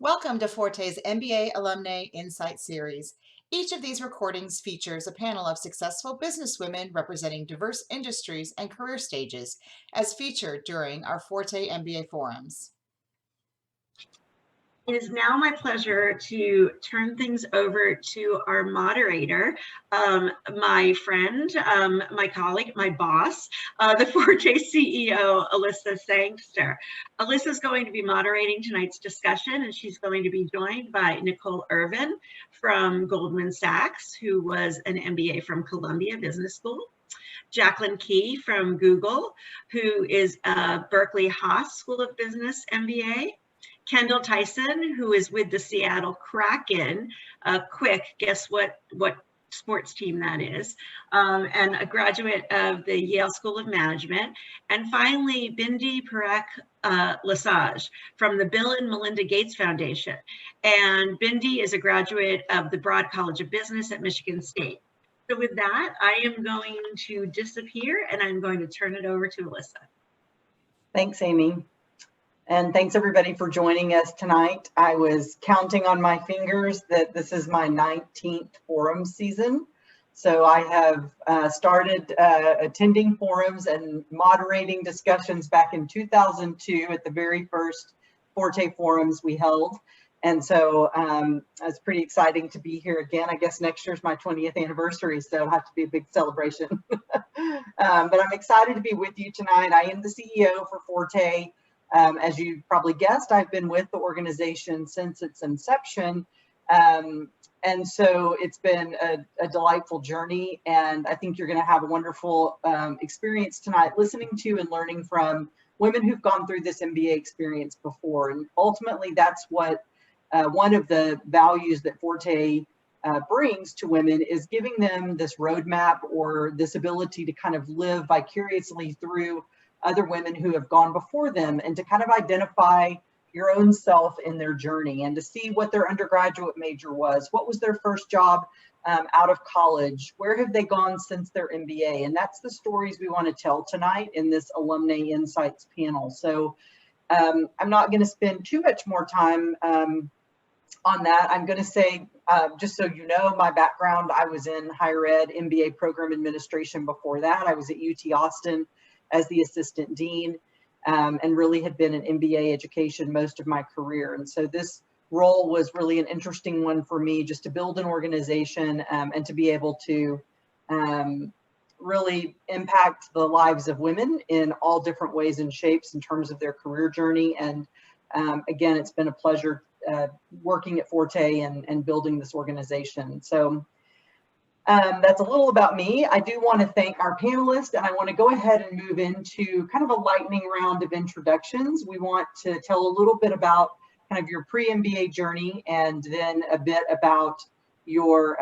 Welcome to Forte's MBA Alumnae Insight Series. Each of these recordings features a panel of successful businesswomen representing diverse industries and career stages, as featured during our Forte MBA forums. It is now my pleasure to turn things over to our moderator, my friend, my colleague, my boss, the Forte CEO, Alyssa Sangster. Alyssa is going to be moderating tonight's discussion, and she's going to be joined by Nicole Irvin from Goldman Sachs, who was an MBA from Columbia Business School. Jacqueline Key from Google, who is a Berkeley Haas School of Business MBA. Kendall Tyson, who is with the Seattle Kraken. Quick, guess what sports team that is? And a graduate of the Yale School of Management. And finally, Bindi Parekh Lesage from the Bill and Melinda Gates Foundation. And Bindi is a graduate of the Broad College of Business at Michigan State. So with that, I am going to disappear and I'm going to turn it over to Alyssa. Thanks, Amy. And thanks everybody for joining us tonight. I was counting on my fingers that this is my 19th forum season. So I have started attending forums and moderating discussions back in 2002 at the very first Forte forums we held. And so it's pretty exciting to be here again. I guess next year's my 20th anniversary, so it'll have to be a big celebration. But I'm excited to be with you tonight. I am the CEO for Forte. As you probably guessed, I've been with the organization since its inception. And so it's been a delightful journey. And I think you're going to have a wonderful experience tonight listening to and learning from women who've gone through this MBA experience before. And ultimately, that's what one of the values that Forte brings to women is giving them this roadmap or this ability to kind of live vicariously through other women who have gone before them and to kind of identify your own self in their journey and to see what their undergraduate major was, what was their first job out of college, where have they gone since their MBA? And that's the stories we want to tell tonight in this Alumnae Insights panel. So I'm not going to spend too much more time on that. I'm going to say, just so you know, my background, I was in higher ed MBA program administration before that. I was at UT Austin as the assistant dean and really had been in MBA education most of my career. And so this role was really an interesting one for me, just to build an organization and to be able to really impact the lives of women in all different ways and shapes in terms of their career journey. And again, it's been a pleasure working at Forte and building this organization. So that's a little about me. I do want to thank our panelists, and I want to go ahead and move into kind of a lightning round of introductions. We want to tell a little bit about kind of your pre-MBA journey and then a bit about your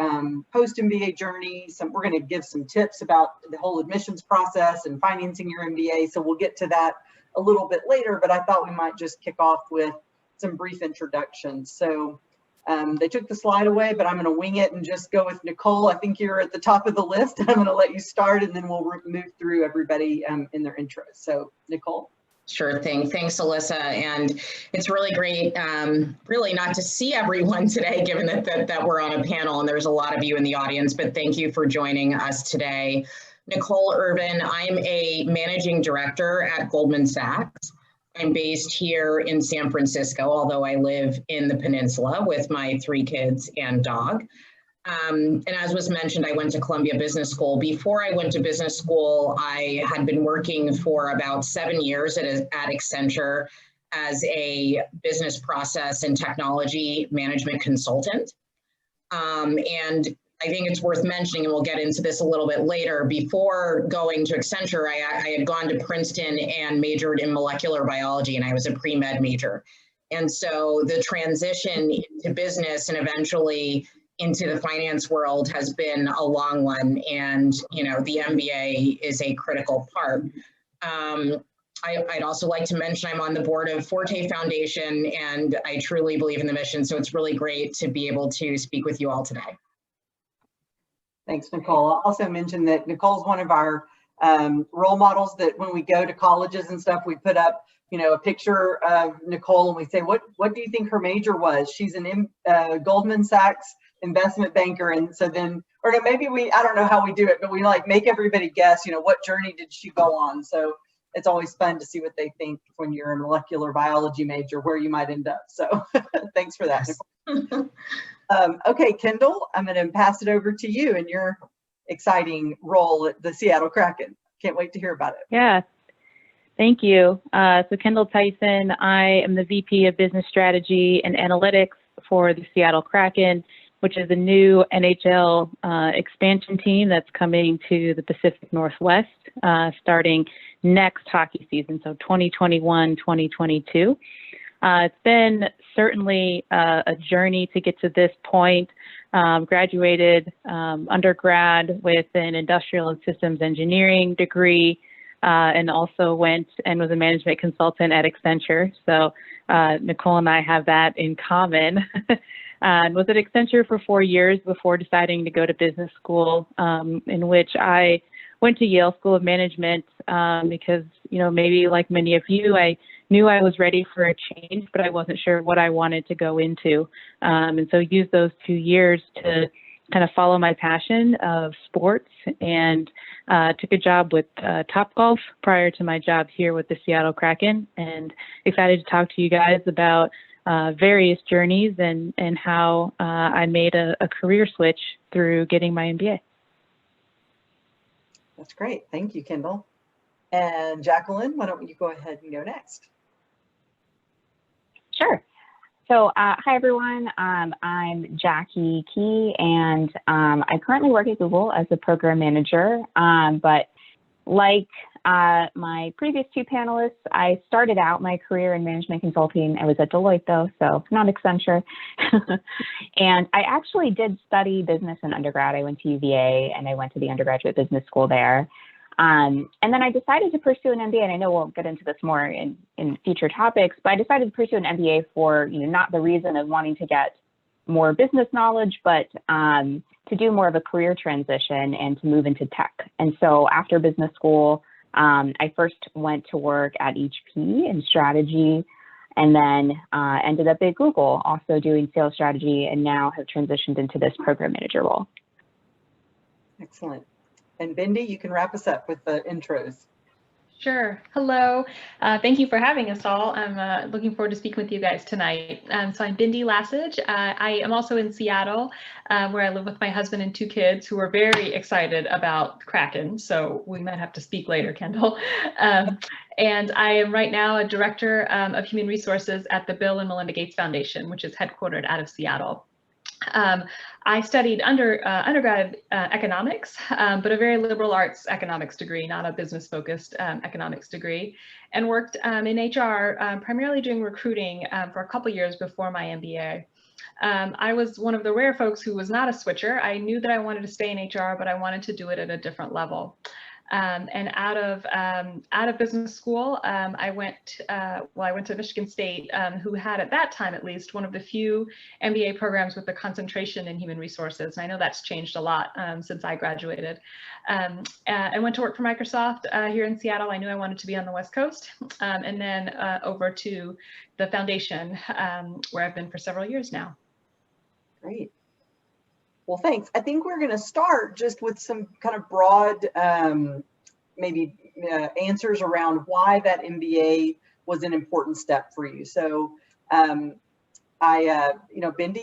post-MBA journey. We're going to give some tips about the whole admissions process and financing your MBA. So we'll get to that a little bit later, but I thought we might just kick off with some brief introductions. So they took the slide away, but I'm going to wing it and just go with Nicole. I think you're at the top of the list. I'm going to let you start, and then we'll move through everybody in their intros. So, Nicole. Sure thing. Thanks, Alyssa. And it's really great, really not to see everyone today, given that we're on a panel and there's a lot of you in the audience, but thank you for joining us today. Nicole Irvin, I'm a managing director at Goldman Sachs. I'm based here in San Francisco, although I live in the peninsula with my 3 kids and dog. And as was mentioned, I went to Columbia Business School. Before I went to business school, I had been working for about 7 years at Accenture as a business process and technology management consultant. And I think it's worth mentioning, and we'll get into this a little bit later, before going to Accenture, I had gone to Princeton and majored in molecular biology, and I was a pre-med major. And so the transition into business and eventually into the finance world has been a long one, and the MBA is a critical part. I'd also like to mention I'm on the board of Forte Foundation, and I truly believe in the mission, so it's really great to be able to speak with you all today. Thanks, Nicole. I'll also mention that Nicole's one of our role models that when we go to colleges and stuff, we put up a picture of Nicole and we say, what do you think her major was? She's an Goldman Sachs investment banker. And so then, or maybe I don't know how we do it, but we like make everybody guess, what journey did she go on? So it's always fun to see what they think when you're a molecular biology major, where you might end up. So thanks for that, Nicole. Okay, Kendall, I'm going to pass it over to you and your exciting role at the Seattle Kraken. Can't wait to hear about it. Yeah, thank you. So Kendall Tyson, I am the VP of Business Strategy and Analytics for the Seattle Kraken, which is a new NHL expansion team that's coming to the Pacific Northwest starting next hockey season, so 2021-2022. It's been certainly a journey to get to this point. Graduated undergrad with an industrial and systems engineering degree, and also went and was a management consultant at Accenture. So Nicole and I have that in common. And was at Accenture for 4 years before deciding to go to business school, in which I went to Yale School of Management because, maybe like many of you, I knew I was ready for a change, but I wasn't sure what I wanted to go into. And so used those 2 years to kind of follow my passion of sports, and took a job with Topgolf prior to my job here with the Seattle Kraken, and excited to talk to you guys about various journeys and how I made a career switch through getting my MBA. That's great. Thank you, Kendall. And Jacqueline, why don't you go ahead and go next? Sure. So hi, everyone. I'm Jackie Key, and I currently work at Google as a program manager. But like my previous two panelists, I started out my career in management consulting. I was at Deloitte, though, so not Accenture. And I actually did study business in undergrad. I went to UVA, and I went to the undergraduate business school there. And then I decided to pursue an MBA, and I know we'll get into this more in future topics, but I decided to pursue an MBA for, not the reason of wanting to get more business knowledge, but to do more of a career transition and to move into tech. And so after business school, I first went to work at HP in strategy, and then ended up at Google also doing sales strategy, and now have transitioned into this program manager role. Excellent. And Bindi, you can wrap us up with the intros. Sure. Hello. Thank you for having us all. I'm looking forward to speaking with you guys tonight. So I'm Bindi Lasage. I am also in Seattle, where I live with my husband and 2 kids who are very excited about Kraken. So we might have to speak later, Kendall. And I am right now a director of human resources at the Bill and Melinda Gates Foundation, which is headquartered out of Seattle. I studied undergrad economics, but a very liberal arts economics degree, not a business-focused economics degree, and worked in HR, primarily doing recruiting for a couple years before my MBA. I was one of the rare folks who was not a switcher. I knew that I wanted to stay in HR, but I wanted to do it at a different level. And out of business school, I went to Michigan State, who had at that time, at least, one of the few MBA programs with a concentration in human resources. And I know that's changed a lot since I graduated. I went to work for Microsoft here in Seattle. I knew I wanted to be on the West Coast, and then over to the foundation, where I've been for several years now. Great. Well, thanks. I think we're going to start just with some kind of broad, maybe answers around why that MBA was an important step for you. So, Bindi,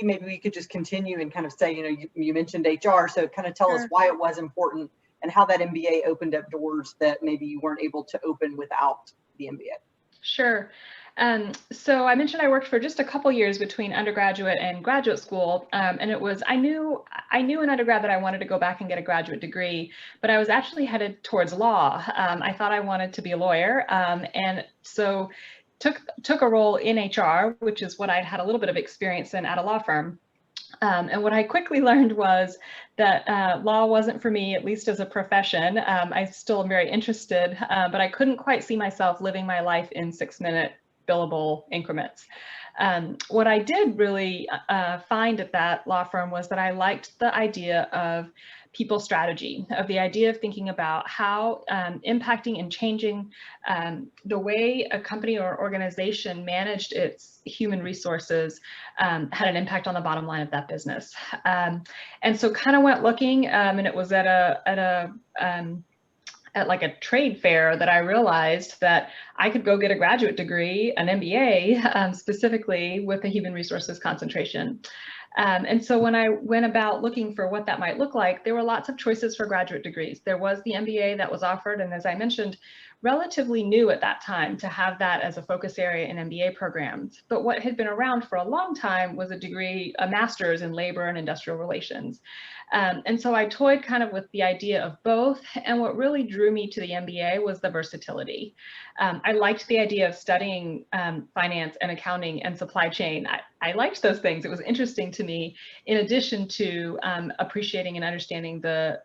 maybe we could just continue and kind of say, you mentioned HR, so kind of tell us why it was important and how that MBA opened up doors that maybe you weren't able to open without the MBA. Sure. So I mentioned I worked for just a couple years between undergraduate and graduate school, and it was, I knew in undergrad that I wanted to go back and get a graduate degree, but I was actually headed towards law. I thought I wanted to be a lawyer, and so took a role in HR, which is what I'd had a little bit of experience in at a law firm. And what I quickly learned was that law wasn't for me, at least as a profession. I still am very interested, but I couldn't quite see myself living my life in 6-minute billable increments. What I did really find at that law firm was that I liked the idea of people strategy, of the idea of thinking about how impacting and changing the way a company or organization managed its human resources had an impact on the bottom line of that business. And so kind of went looking, and it was at like a trade fair that I realized that I could go get a graduate degree, an MBA, specifically with a human resources concentration. And so when I went about looking for what that might look like, there were lots of choices for graduate degrees. There was the MBA that was offered, and as I mentioned, relatively new at that time to have that as a focus area in MBA programs. But what had been around for a long time was a degree, a master's in labor and industrial relations. And so I toyed kind of with the idea of both. And what really drew me to the MBA was the versatility. I liked the idea of studying finance and accounting and supply chain. I liked those things. It was interesting to me, in addition to appreciating and understanding the,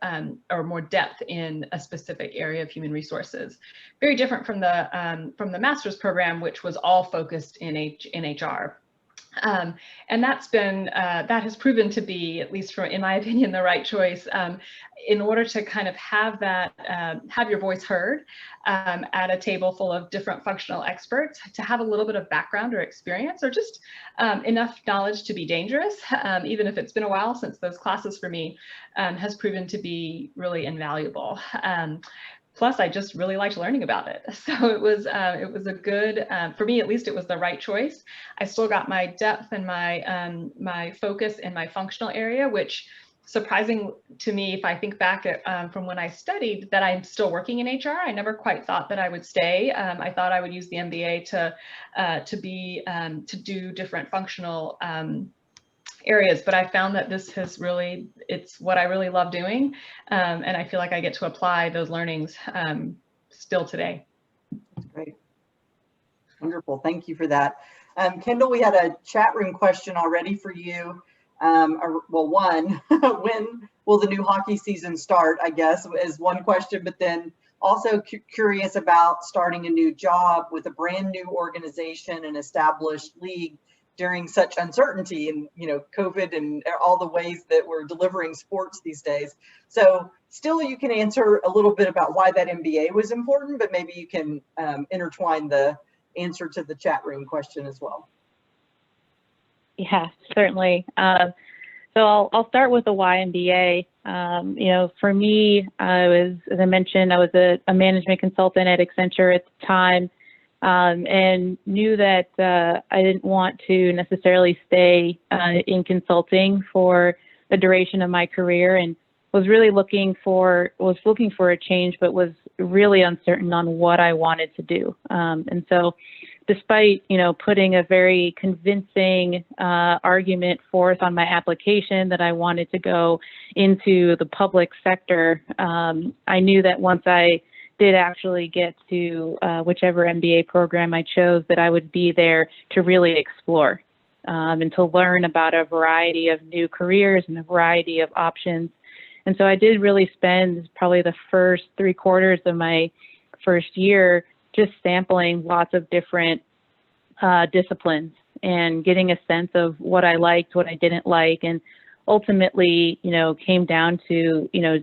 or more depth in a specific area of human resources. Very different from the master's program, which was all focused in HR. And that's been, that has proven to be, at least in my opinion, the right choice in order to kind of have that, have your voice heard at a table full of different functional experts, to have a little bit of background or experience, or just enough knowledge to be dangerous, even if it's been a while since those classes for me, has proven to be really invaluable. Plus, I just really liked learning about it. So it was a good, for me at least, it was the right choice. I still got my depth and my my focus in my functional area, which, surprising to me, if I think back at, from when I studied, that I'm still working in HR. I never quite thought that I would stay. I thought I would use the MBA to do different functional areas, but I found that this has really, it's what I really love doing. And I feel like I get to apply those learnings still today. Great. Wonderful. Thank you for that. Kendall, we had a chat room question already for you. Well, one, when will the new hockey season start, I guess, is one question, but then also curious about starting a new job with a brand new organization and established league during such uncertainty and, you know, COVID and all the ways that we're delivering sports these days. So still, you can answer a little bit about why that MBA was important, but maybe you can intertwine the answer to the chat room question as well. Yeah, certainly. So I'll start with the why MBA. You know, for me, as I mentioned, I was a management consultant at Accenture at the time. And knew that I didn't want to necessarily stay in consulting for the duration of my career, and was really looking for a change, but was really uncertain on what I wanted to do. And so, despite, you know, putting a very convincing argument forth on my application that I wanted to go into the public sector, I knew that once I did actually get to whichever MBA program I chose, that I would be there to really explore and to learn about a variety of new careers and a variety of options. And so I did really spend probably the first 3/4 of my first year just sampling lots of different disciplines and getting a sense of what I liked, what I didn't like, and ultimately, you know, came down to, you know,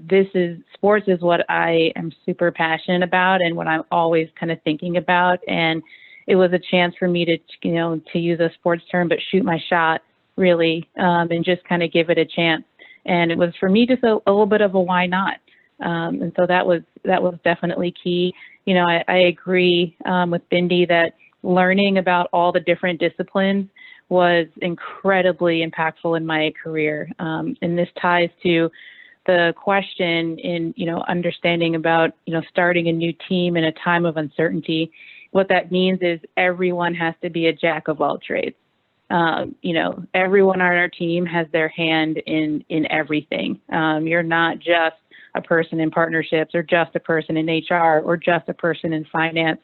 sports is what I am super passionate about and what I'm always kind of thinking about. And it was a chance for me to, you know, to use a sports term, but shoot my shot really, and just kind of give it a chance. And it was for me just a little bit of a why not. And so that was definitely key. You know, I agree with Bindi that learning about all the different disciplines was incredibly impactful in my career. And this ties to the question in, you know, understanding about, you know, starting a new team in a time of uncertainty. What that means is everyone has to be a jack of all trades. You know, everyone on our team has their hand in everything. You're not just a person in partnerships or just a person in HR or just a person in finance.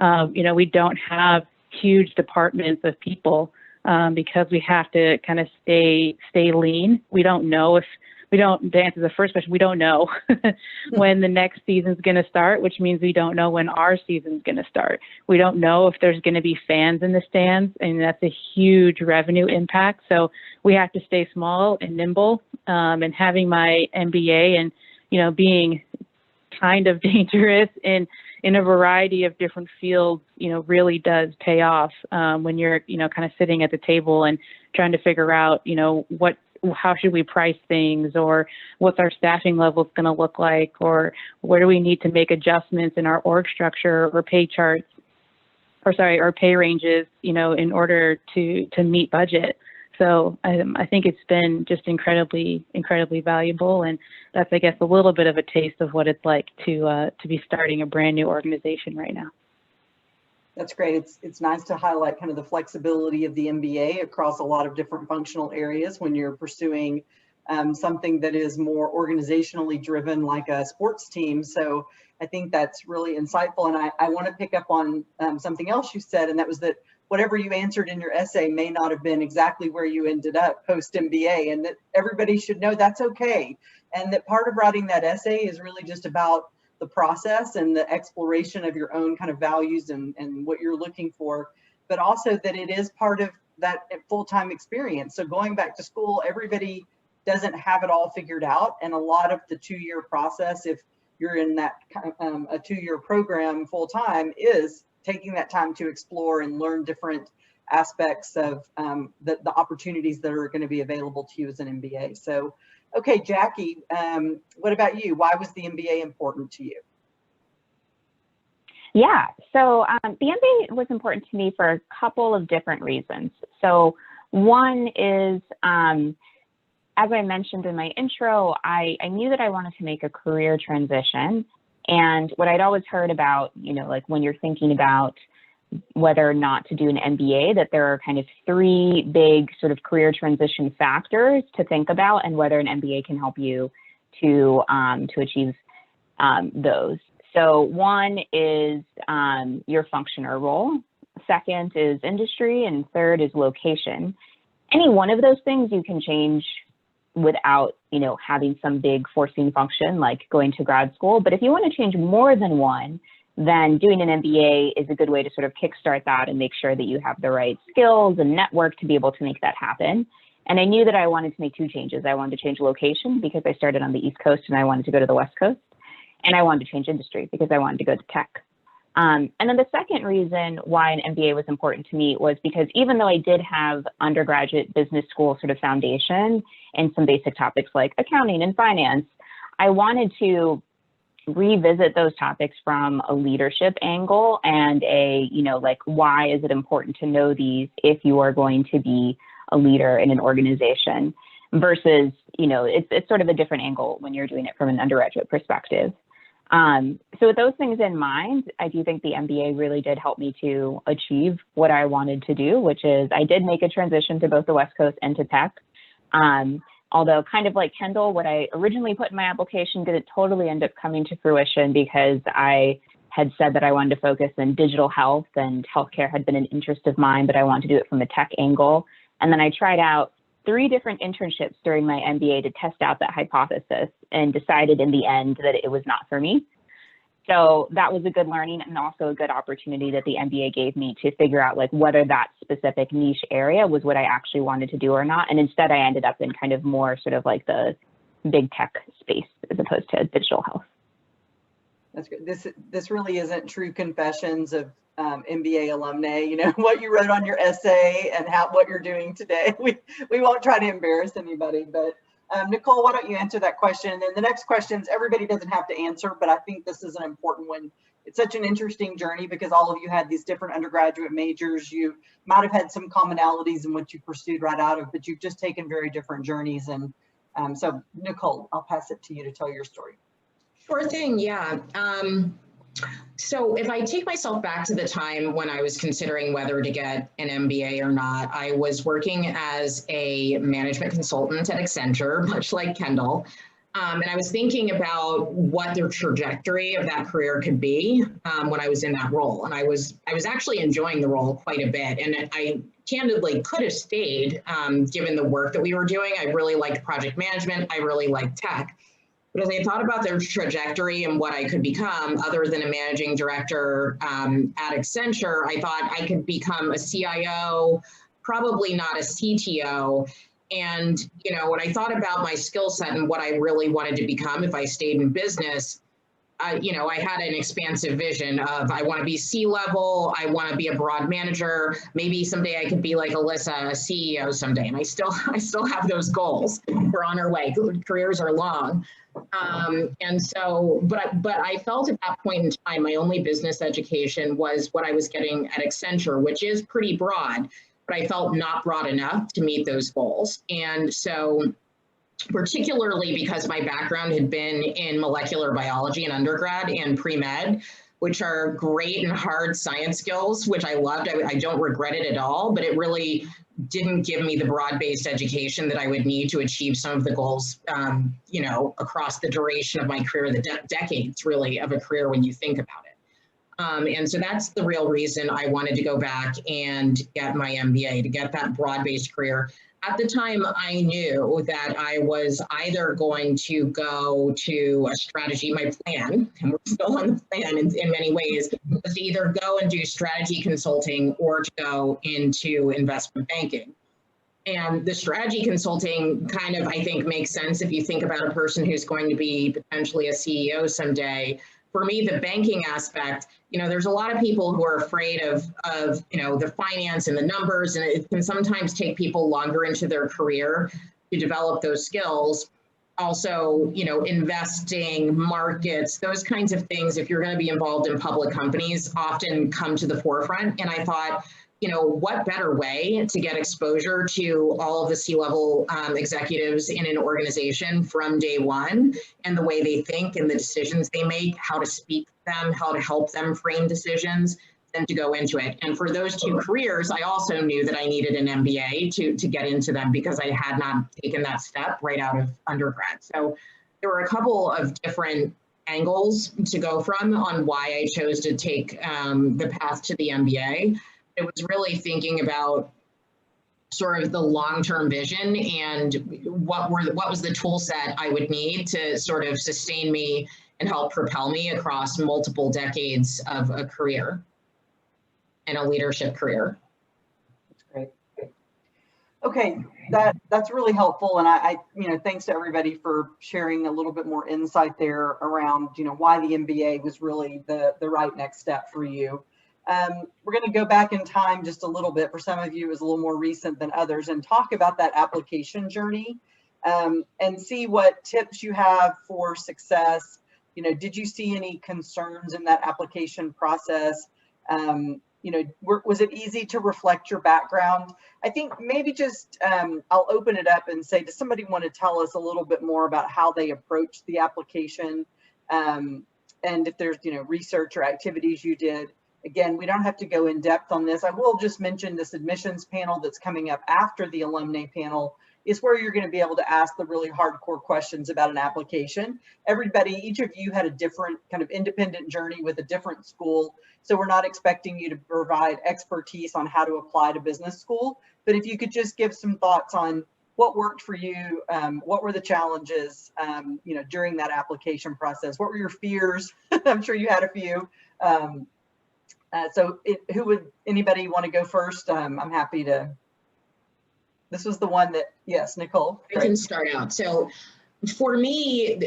You know, we don't have huge departments of people because we have to kind of stay lean. We don't know if to answer the first question, we don't know when the next season's going to start, which means we don't know when our season's going to start. We don't know if there's going to be fans in the stands, and that's a huge revenue impact. So we have to stay small and nimble, and having my MBA and, being kind of dangerous in a variety of different fields, really does pay off when you're, kind of sitting at the table and trying to figure out, how should we price things, or what's our staffing levels going to look like, or where do we need to make adjustments in our org structure or pay charts, or pay ranges, in order to meet budget. So I think it's been just incredibly, incredibly valuable. And that's, I guess, a little bit of a taste of what it's like to be starting a brand new organization right now. That's great. It's nice to highlight kind of the flexibility of the MBA across a lot of different functional areas when you're pursuing something that is more organizationally driven, like a sports team. So I think that's really insightful. And I want to pick up on something else you said, and that was that whatever you answered in your essay may not have been exactly where you ended up post MBA, and that everybody should know that's okay. And that part of writing that essay is really just about the process and the exploration of your own kind of values and what you're looking for, but also that it is part of that full-time experience. So going back to school, everybody doesn't have it all figured out. And a lot of the 2-year process, if you're in that a 2-year program full-time, is taking that time to explore and learn different aspects of the opportunities that are going to be available to you as an MBA. So, okay, Jackie, what about you? Why was the MBA important to you? Yeah, so the MBA was important to me for a couple of different reasons. So one is, as I mentioned in my intro, I knew that I wanted to make a career transition. And what I'd always heard about, like when you're thinking about whether or not to do an MBA, that there are kind of 3 big sort of career transition factors to think about, and whether an MBA can help you to achieve those. So one is your function or role. Second is industry, and third is location. Any one of those things you can change without, having some big forcing function like going to grad school. But if you want to change more than one, then doing an MBA is a good way to sort of kickstart that and make sure that you have the right skills and network to be able to make that happen. And I knew that I wanted to make 2 changes. I wanted to change location because I started on the East Coast and I wanted to go to the West Coast. And I wanted to change industry because I wanted to go to tech. And then the second reason why an MBA was important to me was because even though I did have undergraduate business school sort of foundation and some basic topics like accounting and finance, I wanted to revisit those topics from a leadership angle and like, why is it important to know these if you are going to be a leader in an organization versus, it's sort of a different angle when you're doing it from an undergraduate perspective. So with those things in mind, I do think the MBA really did help me to achieve what I wanted to do, which is I did make a transition to both the West Coast and to tech. Although kind of like Kendall, what I originally put in my application didn't totally end up coming to fruition because I had said that I wanted to focus on digital health, and healthcare had been an interest of mine, but I wanted to do it from a tech angle. And then I tried out 3 different internships during my MBA to test out that hypothesis and decided in the end that it was not for me. So that was a good learning and also a good opportunity that the MBA gave me to figure out like whether that specific niche area was what I actually wanted to do or not. And instead I ended up in kind of more sort of like the big tech space as opposed to digital health. That's good. This really isn't true confessions of MBA alumni, what you wrote on your essay and what you're doing today. We won't try to embarrass anybody, but Nicole, why don't you answer that question? And then the next questions, everybody doesn't have to answer, but I think this is an important one. It's such an interesting journey because all of you had these different undergraduate majors. You might have had some commonalities in what you pursued right out of, but you've just taken very different journeys. And so Nicole, I'll pass it to you to tell your story. Sure thing, yeah. So if I take myself back to the time when I was considering whether to get an MBA or not, I was working as a management consultant at Accenture, much like Kendall. And I was thinking about what the trajectory of that career could be when I was in that role. And I was actually enjoying the role quite a bit. And I candidly could have stayed given the work that we were doing. I really liked project management. I really liked tech. But as I thought about their trajectory and what I could become, other than a managing director at Accenture, I thought I could become a CIO, probably not a CTO. And, you know, when I thought about my skill set and what I really wanted to become if I stayed in business, you know, I had an expansive vision of I want to be C-level, I want to be a broad manager. Maybe someday I could be like Alyssa, a CEO someday. And I still have those goals. We're on our way. Careers are long. And so, but I felt at that point in time, my only business education was what I was getting at Accenture, which is pretty broad, but I felt not broad enough to meet those goals. And so, particularly because my background had been in molecular biology in undergrad and pre-med, which are great and hard science skills, which I loved. I don't regret it at all, but it really didn't give me the broad-based education that I would need to achieve some of the goals, you know, across the duration of my career, the decades really of a career when you think about it. And so that's the real reason I wanted to go back and get my MBA, to get that broad-based career. At the time, I knew that I was either going to go to a strategy, my plan, and we're still on the plan in many ways, was to either go and do strategy consulting or to go into investment banking. And the strategy consulting kind of, I think, makes sense if you think about a person who's going to be potentially a CEO someday. For me, the banking aspect, you know, there's a lot of people who are afraid of, you know, the finance and the numbers, and it can sometimes take people longer into their career to develop those skills. Also, you know, investing, markets, those kinds of things, if you're going to be involved in public companies, often come to the forefront. And I thought, you know, what better way to get exposure to all of the C-level executives in an organization from day one, and the way they think and the decisions they make, how to speak to them, how to help them frame decisions, than to go into it. And for those two careers, I also knew that I needed an MBA to get into them, because I had not taken that step right out of undergrad. So there were a couple of different angles to go from on why I chose to take the path to the MBA. It was really thinking about sort of the long-term vision and what was the tool set I would need to sort of sustain me and help propel me across multiple decades of a career and a leadership career. That's great. Okay, that's really helpful, and I you know, thanks to everybody for sharing a little bit more insight there around, you know, why the MBA was really the right next step for you. We're going to go back in time just a little bit. For some of you, it was a little more recent than others, and talk about that application journey and see what tips you have for success. You know, did you see any concerns in that application process? You know, was it easy to reflect your background? I think maybe just I'll open it up and say, does somebody want to tell us a little bit more about how they approached the application, and if there's, you know, research or activities you did? Again, we don't have to go in depth on this. I will just mention this admissions panel that's coming up after the Alumnae panel is where you're going to be able to ask the really hardcore questions about an application. Everybody, each of you had a different kind of independent journey with a different school. So we're not expecting you to provide expertise on how to apply to business school. But if you could just give some thoughts on what worked for you, what were the challenges, you know, during that application process? What were your fears? I'm sure you had a few. Who would, anybody want to go first? I'm happy to. This was the one that, yes, Nicole. I can start out. So for me,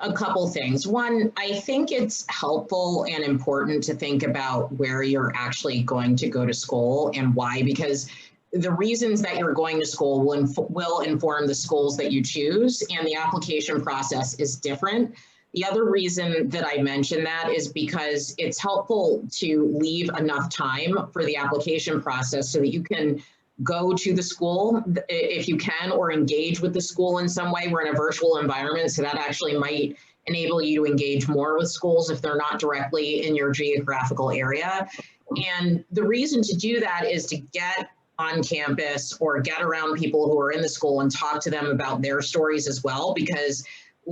a couple things. One, I think it's helpful and important to think about where you're actually going to go to school and why, because the reasons that you're going to school will inform the schools that you choose, and the application process is different. The other reason that I mention that is because it's helpful to leave enough time for the application process so that you can go to the school if you can, or engage with the school in some way. We're in a virtual environment, so that actually might enable you to engage more with schools if they're not directly in your geographical area. And the reason to do that is to get on campus or get around people who are in the school and talk to them about their stories as well, because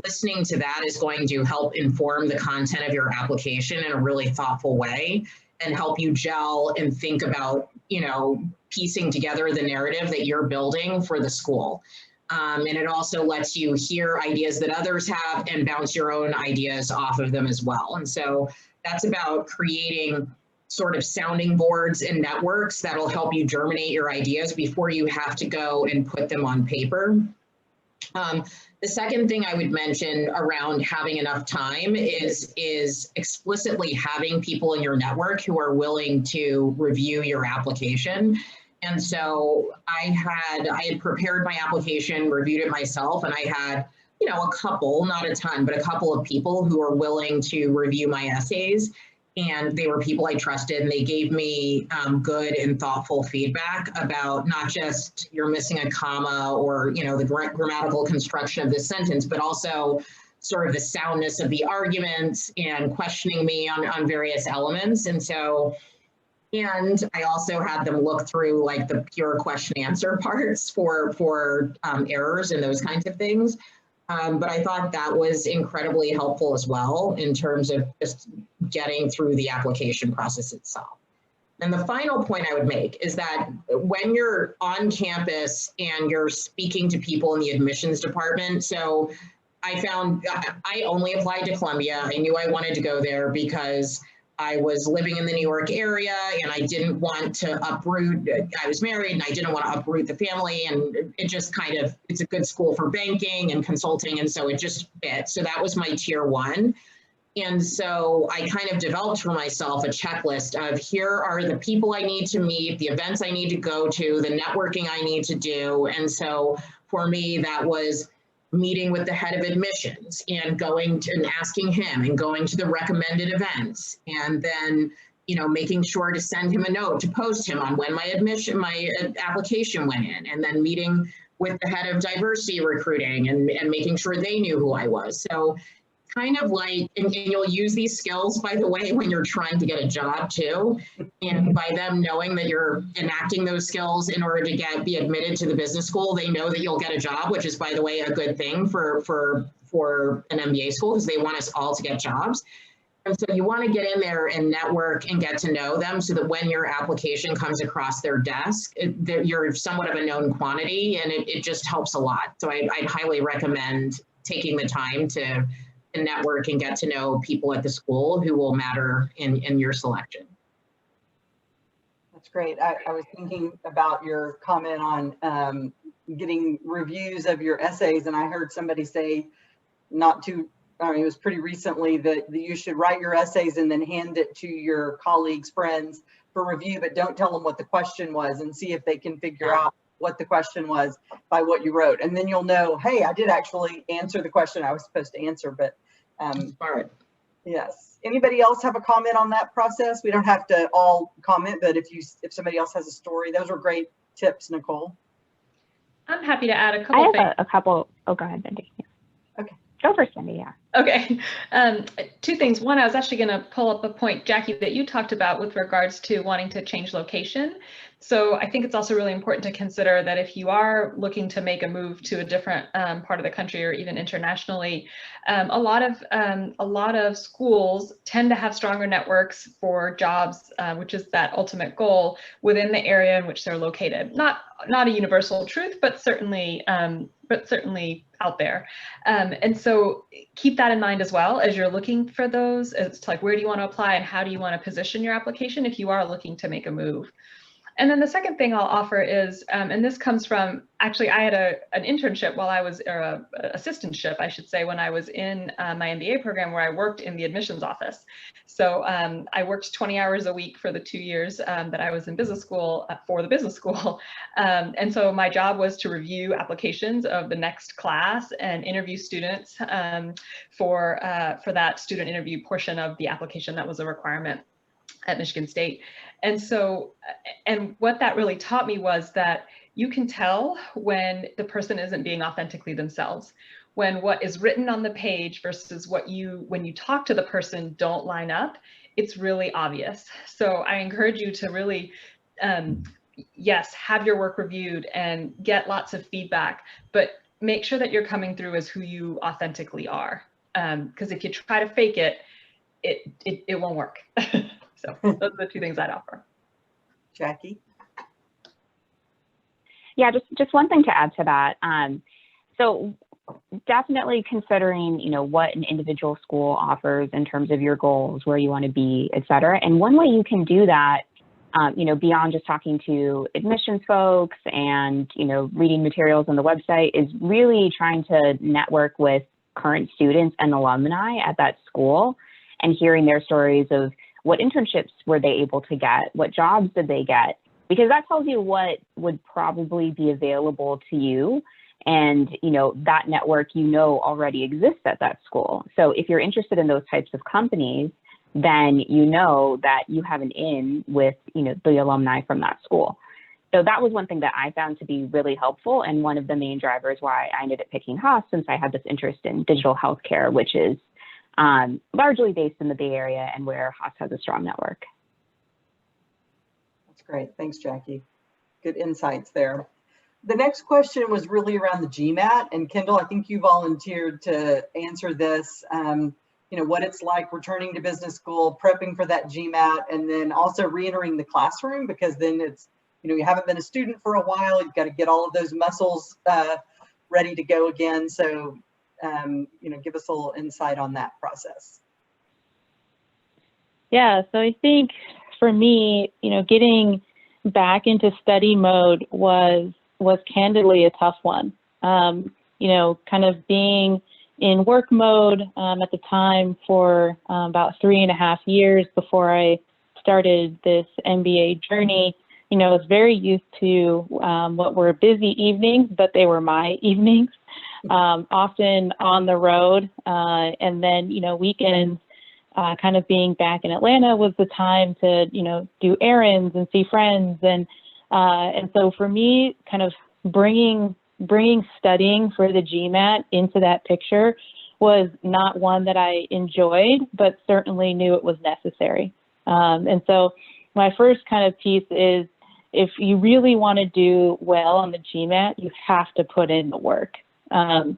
listening to that is going to help inform the content of your application in a really thoughtful way and help you gel and think about, you know, piecing together the narrative that you're building for the school. And it also lets you hear ideas that others have and bounce your own ideas off of them as well. And so that's about creating sort of sounding boards and networks that'll help you germinate your ideas before you have to go and put them on paper. The second thing I would mention around having enough time is explicitly having people in your network who are willing to review your application. And so I had prepared my application, reviewed it myself, and I had, you know, a couple, not a ton, but a couple of people who were willing to review my essays. And they were people I trusted, and they gave me good and thoughtful feedback about not just you're missing a comma or, you know, the grammatical construction of this sentence, but also sort of the soundness of the arguments and questioning me on various elements. And so, and I also had them look through like the pure question answer parts for errors and those kinds of things. But I thought that was incredibly helpful as well in terms of just getting through the application process itself. And the final point I would make is that when you're on campus and you're speaking to people in the admissions department, so I found I only applied to Columbia. I knew I wanted to go there because I was living in the New York area and I didn't want to uproot, I was married and I didn't want to uproot the family, and it just kind of, it's a good school for banking and consulting, and so it just fit. So that was my tier 1. And so I kind of developed for myself a checklist of here are the people I need to meet, the events I need to go to, the networking I need to do. And so for me, that was meeting with the head of admissions and going to and asking him and going to the recommended events, and then, you know, making sure to send him a note to post him on when my application went in, and then meeting with the head of diversity recruiting and making sure they knew who I was. So kind of like, and you'll use these skills, by the way, when you're trying to get a job too. And by them knowing that you're enacting those skills in order to be admitted to the business school, they know that you'll get a job, which is, by the way, a good thing for an MBA school, because they want us all to get jobs. And so you want to get in there and network and get to know them so that when your application comes across their desk, you're somewhat of a known quantity, and it just helps a lot. So I'd highly recommend taking the time to network and get to know people at the school who will matter in your selection. That's great. I was thinking about your comment on getting reviews of your essays, and I heard somebody say it was pretty recently that you should write your essays and then hand it to your colleagues, friends for review, but don't tell them what the question was, and see if they can figure out what the question was by what you wrote. And then you'll know, hey, I did actually answer the question I was supposed to answer. But Smart. Yes. Anybody else have a comment on that process? We don't have to all comment, but if somebody else has a story, those are great tips, Nicole. I'm happy to add a couple things. A couple. Oh, go ahead, Mindy. Yeah. Okay. Go first, Mindy. Yeah. Okay. 2 things. One, I was actually going to pull up a point, Jackie, that you talked about with regards to wanting to change location. So I think it's also really important to consider that if you are looking to make a move to a different part of the country or even internationally, a lot of schools tend to have stronger networks for jobs, which is that ultimate goal within the area in which they're located. Not a universal truth, but certainly out there. And so keep that in mind as well as you're looking for those. It's like, where do you want to apply and how do you want to position your application if you are looking to make a move? And then the second thing I'll offer is, and this comes from, actually, I had an internship while I was, or a assistantship, I should say, when I was in my MBA program, where I worked in the admissions office. So I worked 20 hours a week for the 2 years that I was in business school for the business school. And so my job was to review applications of the next class and interview students for that student interview portion of the application that was a requirement at Michigan State. And so, and what that really taught me was that you can tell when the person isn't being authentically themselves, when what is written on the page versus when you talk to the person don't line up. It's really obvious. So I encourage you to really, yes, have your work reviewed and get lots of feedback, but make sure that you're coming through as who you authentically are. Because if you try to fake it, it won't work. So those are the two things I'd offer. Jackie? Yeah, just one thing to add to that. So definitely considering, what an individual school offers in terms of your goals, where you want to be, et cetera. And one way you can do that, beyond just talking to admissions folks and, reading materials on the website, is really trying to network with current students and alumni at that school and hearing their stories of what internships were they able to get, what jobs did they get, because that tells you what would probably be available to you. And, that network, already exists at that school. So if you're interested in those types of companies, then that you have an in with, the alumni from that school. So that was one thing that I found to be really helpful, and one of the main drivers why I ended up picking Haas, since I had this interest in digital healthcare, which is largely based in the Bay Area and where Haas has a strong network. That's great. Thanks, Jackie. Good insights there. The next question was really around the GMAT, and Kendall, I think you volunteered to answer this. What it's like returning to business school, prepping for that GMAT, and then also re-entering the classroom, because then it's, you haven't been a student for a while. You've got to get all of those muscles ready to go again. So, give us a little insight on that process. Yeah, so I think for me, getting back into study mode was candidly a tough one. Kind of being in work mode at the time for about 3.5 years before I started this MBA journey. I was very used to what were busy evenings, but they were my evenings, often on the road. And then, weekends, kind of being back in Atlanta was the time to, do errands and see friends. And so for me, kind of bringing studying for the GMAT into that picture was not one that I enjoyed, but certainly knew it was necessary. And so my first kind of piece is, if you really want to do well on the GMAT, you have to put in the work. And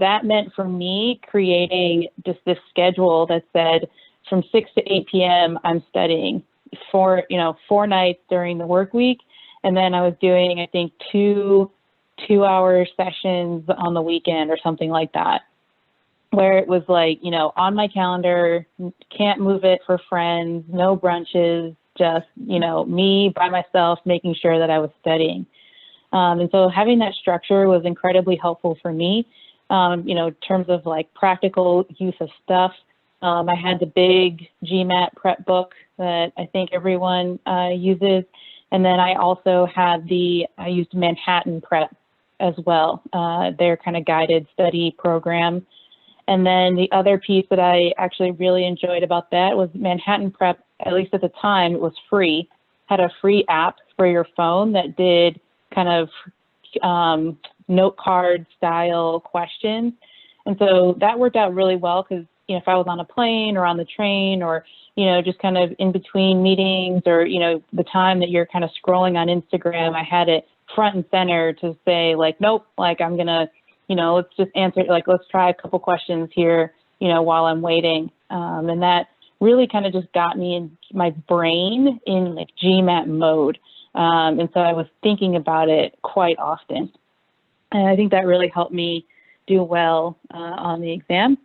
that meant for me creating just this schedule that said from 6 to 8 p.m. I'm studying for 4 nights during the work week. And then I was doing, I think, two-hour sessions on the weekend or something like that, where it was like, on my calendar, can't move it for friends, no brunches, just, me by myself, making sure that I was studying. And so having that structure was incredibly helpful for me, in terms of like practical use of stuff. I had the big GMAT prep book that I think everyone uses. And then I also had I used Manhattan Prep as well, their kind of guided study program. And then the other piece that I actually really enjoyed about that was Manhattan Prep, at least at the time, it was free, had a free app for your phone that did kind of note card style questions. And so that worked out really well because, if I was on a plane or on the train or, just kind of in between meetings or, the time that you're kind of scrolling on Instagram, I had it front and center to say like, nope, like I'm going to, let's just answer, like, let's try a couple questions here, while I'm waiting. And that really kind of just got me in my brain in like GMAT mode. And so I was thinking about it quite often. And I think that really helped me do well on the exam.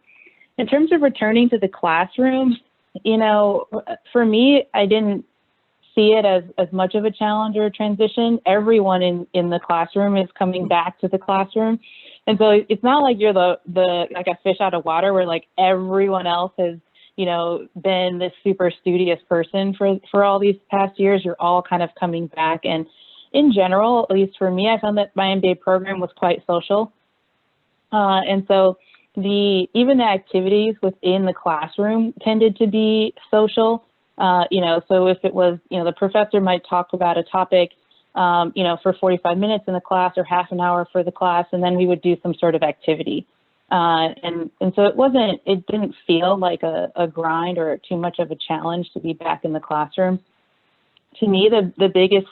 In terms of returning to the classroom, for me, I didn't see it as much of a challenge or a transition. Everyone in the classroom is coming back to the classroom. And so it's not like you're the like a fish out of water where like everyone else has, been this super studious person for all these past years. You're all kind of coming back. And in general, at least for me, I found that my MBA program was quite social. And so even the activities within the classroom tended to be social. So if it was, the professor might talk about a topic, for 45 minutes in the class or half an hour for the class, and then we would do some sort of activity. And so it didn't feel like a grind or too much of a challenge to be back in the classroom. To me, the biggest,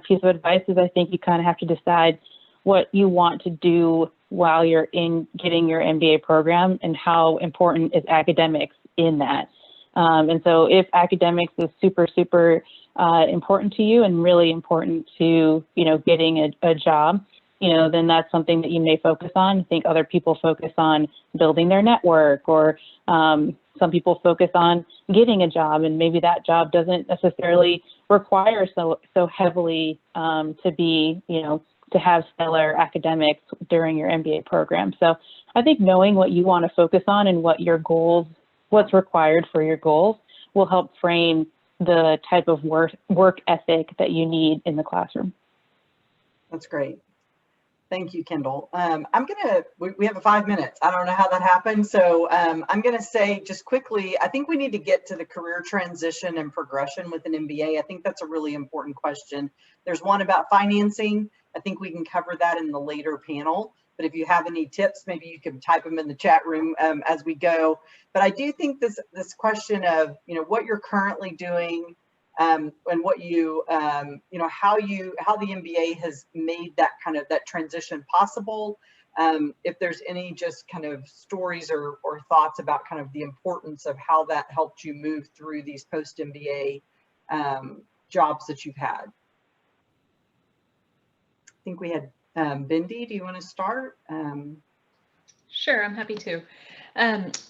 piece of advice is I think you kind of have to decide what you want to do while you're in getting your MBA program and how important is academics in that. And so if academics is super, super important to you and really important to, getting a job, then that's something that you may focus on. I think other people focus on building their network, or some people focus on getting a job, and maybe that job doesn't necessarily require so heavily to be, to have stellar academics during your MBA program. So I think knowing what you want to focus on and what your goals, what's required for your goals, will help frame the type of work ethic that you need in the classroom. That's great. Thank you, Kendall. We have 5 minutes. I don't know how that happened. So I'm gonna say just quickly, I think we need to get to the career transition and progression with an MBA. I think that's a really important question. There's one about financing. I think we can cover that in the later panel. But if you have any tips, maybe you can type them in the chat room as we go. But I do think this question of, what you're currently doing, and what how the MBA has made that transition possible. If there's any just kind of stories or thoughts about kind of the importance of how that helped you move through these post MBA jobs that you've had. I think we had Bindi. Do you want to start? Sure, I'm happy to.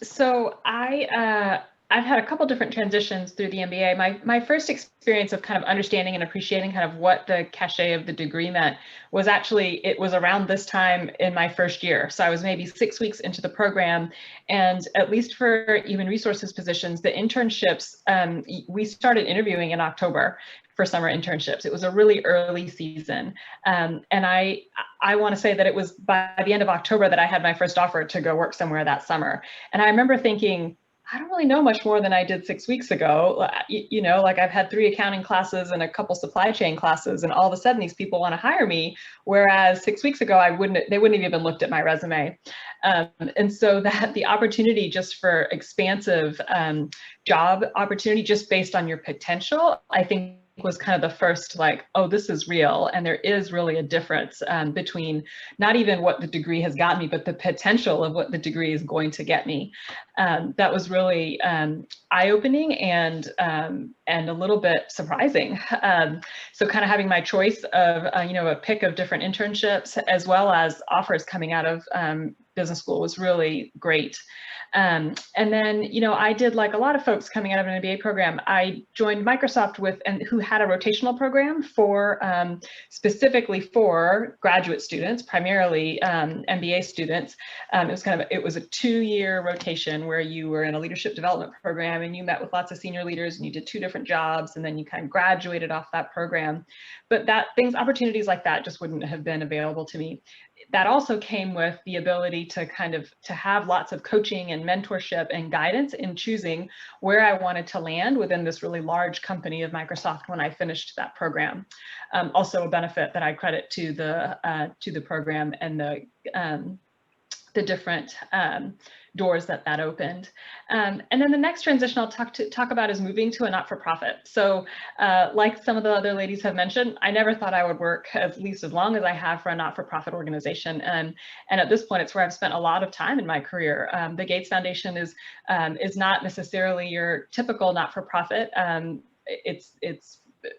So I've had a couple different transitions through the MBA. My first experience of kind of understanding and appreciating kind of what the cachet of the degree meant was actually, it was around this time in my first year. So I was maybe 6 weeks into the program, and at least for human resources positions, the internships, we started interviewing in October for summer internships. It was a really early season. And I want to say that it was by the end of October that I had my first offer to go work somewhere that summer. And I remember thinking, I don't really know much more than I did 6 weeks ago. Like I've had 3 accounting classes and a couple supply chain classes, and all of a sudden these people want to hire me. Whereas 6 weeks ago, they wouldn't have even looked at my resume. And so that the opportunity just for expansive job opportunity, just based on your potential, I think was kind of the first, like, oh, this is real. And there is really a difference between not even what the degree has got me, but the potential of what the degree is going to get me. That was really eye-opening and a little bit surprising. So kind of having my choice of, a pick of different internships, as well as offers coming out of business school, was really great. And then, I did, like a lot of folks coming out of an MBA program, I joined Microsoft who had a rotational program for specifically for graduate students, primarily MBA students. It was a 2-year rotation where you were in a leadership development program and you met with lots of senior leaders and you did 2 different jobs, and then you kind of graduated off that program. But opportunities like that just wouldn't have been available to me. That also came with the ability to have lots of coaching and mentorship and guidance in choosing where I wanted to land within this really large company of Microsoft when I finished that program. Also a benefit that I credit to the program and the different doors that opened. And then the next transition I'll talk about is moving to a not-for-profit. So like some of the other ladies have mentioned, I never thought I would work at least as long as I have for a not-for-profit organization. And at this point, it's where I've spent a lot of time in my career. The Gates Foundation is not necessarily your typical not-for-profit. It's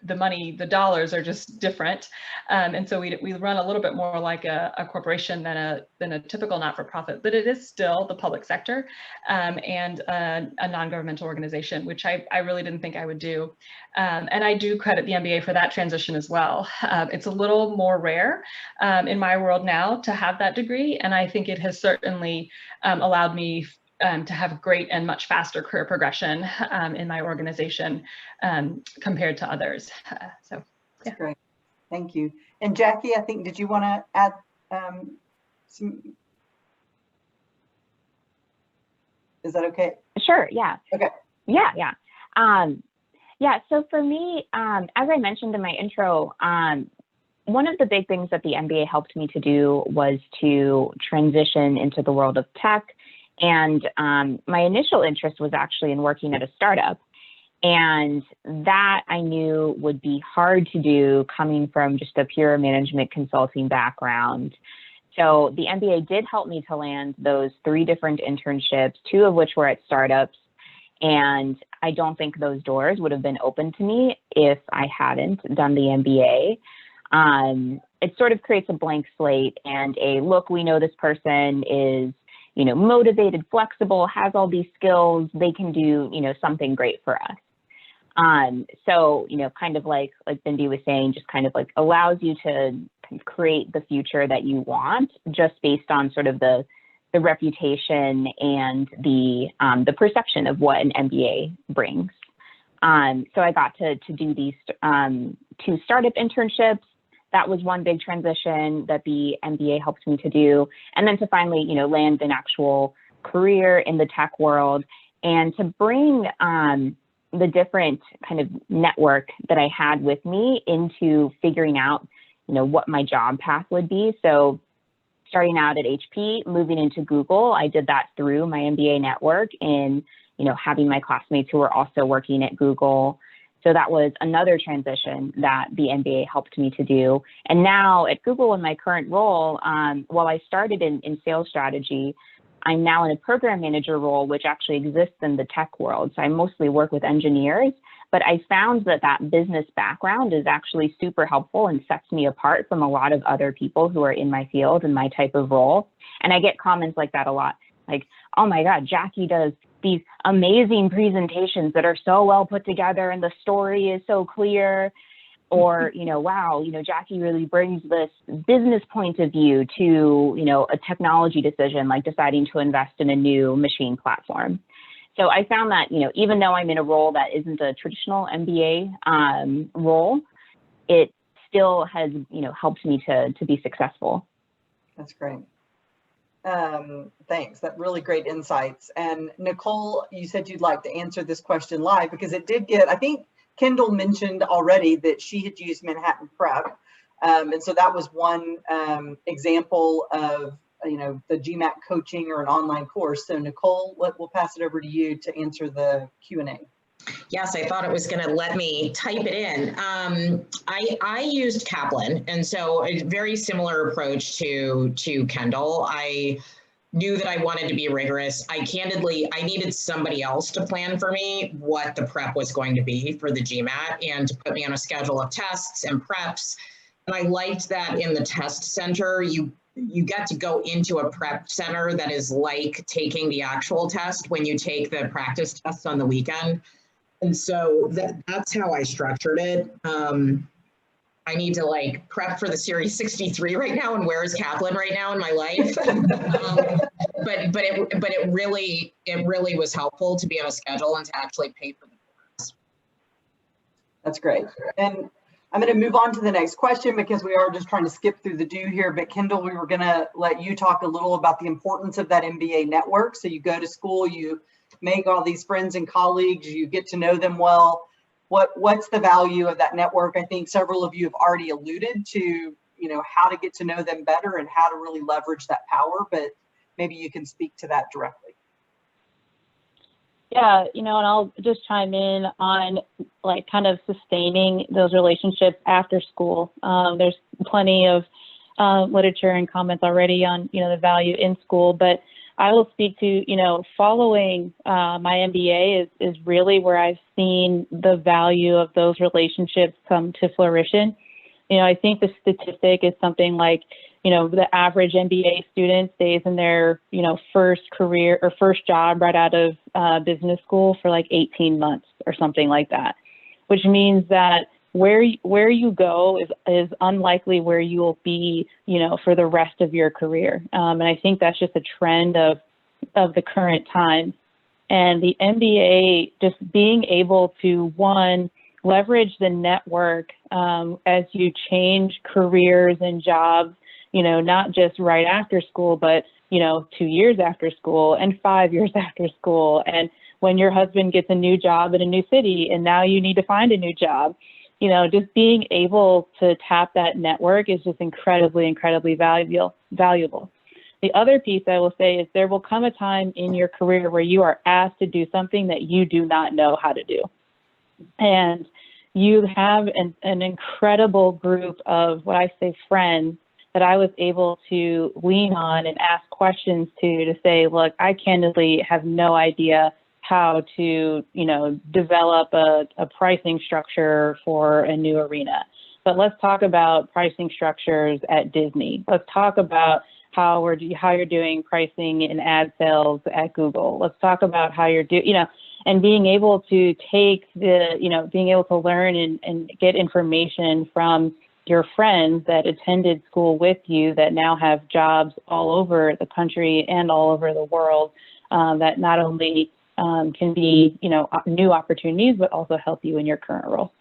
the dollars are just different. And so we run a little bit more like a corporation than a typical not-for-profit, but it is still the public sector and a non-governmental organization, which I really didn't think I would do. And I do credit the MBA for that transition as well. It's a little more rare in my world now to have that degree, and I think it has certainly allowed me to have great and much faster career progression in my organization compared to others. So, yeah. That's great. Thank you. And Jackie, I think, did you want to add some? Is that okay? Sure. Yeah. Okay. Yeah. Yeah. So for me, as I mentioned in my intro, one of the big things that the MBA helped me to do was to transition into the world of tech. And my initial interest was actually in working at a startup. And that I knew would be hard to do coming from just a pure management consulting background. So the MBA did help me to land those 3 different internships, 2 of which were at startups. And I don't think those doors would have been open to me if I hadn't done the MBA. It sort of creates a blank slate and a look, we know this person is, you know, motivated, flexible, has all these skills, they can do, you know, something great for us. So, you know, kind of like Bindi was saying, just kind of like allows you to kind of create the future that you want just based on sort of the reputation and the perception of what an MBA brings. So I got to do these 2 startup internships. That was one big transition that the MBA helped me to do. And then to finally, you know, land an actual career in the tech world and to bring the different kind of network that I had with me into figuring out, you know, what my job path would be. So starting out at HP, moving into Google, I did that through my MBA network and, you know, having my classmates who were also working at Google. So that was another transition that the MBA helped me to do. And now at Google in my current role, while I started in sales strategy, I'm now in a program manager role, which actually exists in the tech world. So I mostly work with engineers, but I found that that business background is actually super helpful and sets me apart from a lot of other people who are in my field and my type of role. And I get comments like that a lot, like, oh my God, Jackie does these amazing presentations that are so well put together and the story is so clear. Or, you know, wow, you know, Jackie really brings this business point of view to, you know, a technology decision like deciding to invest in a new machine platform. So I found that, you know, even though I'm in a role that isn't a traditional MBA role, it still has, you know, helped me to be successful. That's great. Thanks. That really great insights. And Nicole, you said you'd like to answer this question live because it did get, I think Kendall mentioned already that she had used Manhattan Prep. And so that was one example of, you know, the GMAT coaching or an online course. So Nicole, we'll pass it over to you to answer the Q&A. Yes, I thought it was going to let me type it in. I used Kaplan, and so a very similar approach to Kendall. I knew that I wanted to be rigorous. I needed somebody else to plan for me what the prep was going to be for the GMAT and to put me on a schedule of tests and preps. And I liked that in the test center, you get to go into a prep center that is like taking the actual test when you take the practice tests on the weekend. And so that's how I structured it. I need to like prep for the Series 63 right now, and where is Kaplan right now in my life? But it really was helpful to be on a schedule and to actually pay for the course. That's great. And I'm going to move on to the next question because we are just trying to skip through the do here. But Kendall, we were going to let you talk a little about the importance of that MBA network. So you go to school, you make all these friends and colleagues, you get to know them well. What's the value of that network? I think several of you have already alluded to, you know, how to get to know them better and how to really leverage that power, but maybe you can speak to that directly. Yeah, you know, and I'll just chime in on like kind of sustaining those relationships after school. There's plenty of literature and comments already on, you know, the value in school, but I will speak to, you know, following my MBA is really where I've seen the value of those relationships come to fruition. You know, I think the statistic is something like, you know, the average MBA student stays in their, you know, first career or first job right out of business school for like 18 months or something like that, which means that where you go is unlikely where you will be, you know, for the rest of your career. And I think that's just a trend of the current time. And the MBA just being able to, one, leverage the network as you change careers and jobs, you know, not just right after school, but, you know, 2 years after school and 5 years after school. And when your husband gets a new job in a new city and now you need to find a new job. You know, just being able to tap that network is just incredibly, incredibly valuable. The other piece I will say is there will come a time in your career where you are asked to do something that you do not know how to do. And you have an incredible group of what I say friends that I was able to lean on and ask questions to say, look, I candidly have no idea how to, develop a pricing structure for a new arena. But let's talk about pricing structures at Disney. Let's talk about how you're doing pricing in ad sales at Google. Let's talk about how you're doing, and being able to take being able to learn and get information from your friends that attended school with you that now have jobs all over the country and all over the world, that not only can be, new opportunities, but also help you in your current role.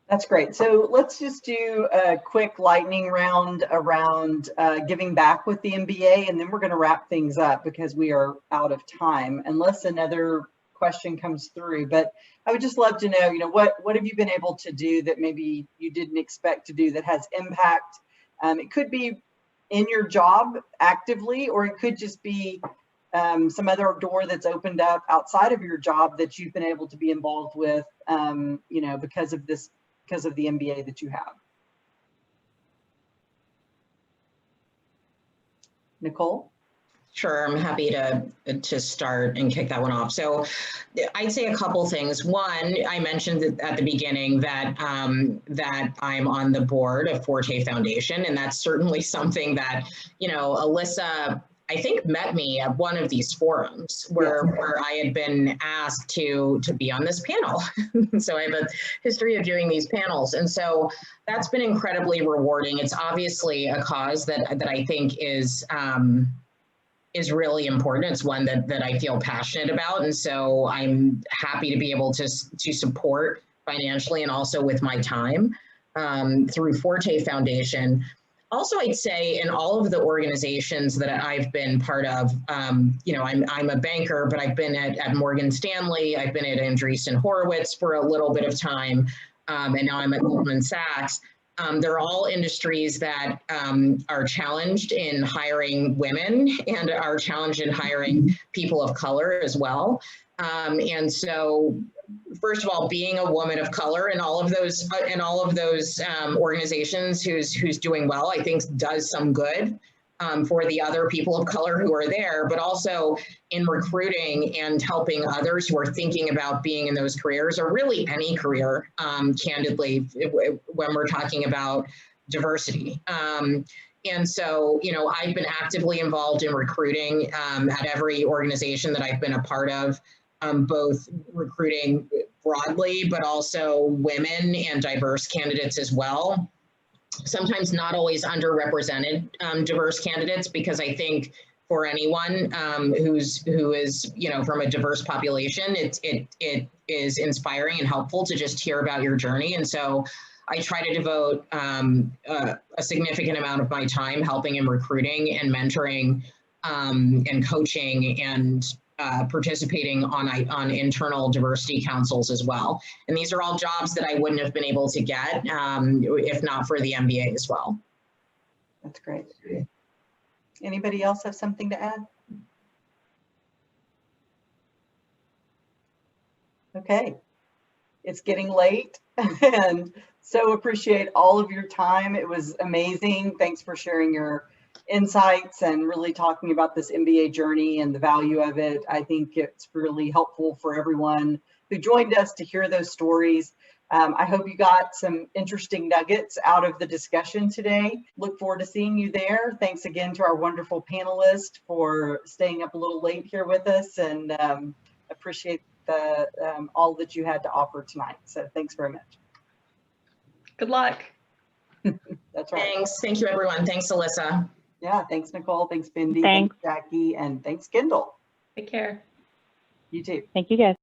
That's great. So let's just do a quick lightning round around giving back with the MBA, and then we're going to wrap things up because we are out of time, unless another question comes through. But I would just love to know, what have you been able to do that maybe you didn't expect to do that has impact? It could be in your job actively, or it could just be some other door that's opened up outside of your job that you've been able to be involved with, because of the MBA that you have. Nicole? Sure, I'm happy to start and kick that one off. So I'd say a couple things. One, I mentioned at the beginning that that I'm on the board of Forte Foundation, and that's certainly something that, Alyssa, I think, met me at one of these forums where I had been asked to be on this panel. So I have a history of doing these panels. And so that's been incredibly rewarding. It's obviously a cause that I think is really important. It's one that I feel passionate about. And so I'm happy to be able to support financially and also with my time through Forte Foundation. Also, I'd say in all of the organizations that I've been part of, I'm a banker, but I've been at Morgan Stanley, I've been at Andreessen Horowitz for a little bit of time, and now I'm at Goldman Sachs. They're all industries that are challenged in hiring women and are challenged in hiring people of color as well. And so, first of all, being a woman of color in all of those organizations who's doing well, I think does some good for the other people of color who are there, but also in recruiting and helping others who are thinking about being in those careers, or really any career, candidly, when we're talking about diversity. And so, I've been actively involved in recruiting at every organization that I've been a part of, both recruiting broadly, but also women and diverse candidates as well. Sometimes not always underrepresented diverse candidates, because I think for anyone who is from a diverse population, it is inspiring and helpful to just hear about your journey. And so I try to devote a significant amount of my time helping in recruiting and mentoring and coaching and participating on internal diversity councils as well. And these are all jobs that I wouldn't have been able to get if not for the MBA as well. That's great. Anybody else have something to add? Okay, it's getting late and so appreciate all of your time. It was amazing. Thanks for sharing your insights and really talking about this MBA journey and the value of it. I think it's really helpful for everyone who joined us to hear those stories. I hope you got some interesting nuggets out of the discussion today. Look forward to seeing you there. Thanks again to our wonderful panelists for staying up a little late here with us, and appreciate all that you had to offer tonight. So thanks very much. Good luck. That's right. Thanks. Thank you, everyone. Thanks, Alyssa. Yeah, thanks, Nicole. Thanks, Bindi. Thanks. Thanks, Jackie. And thanks, Kendall. Take care. You too. Thank you, guys.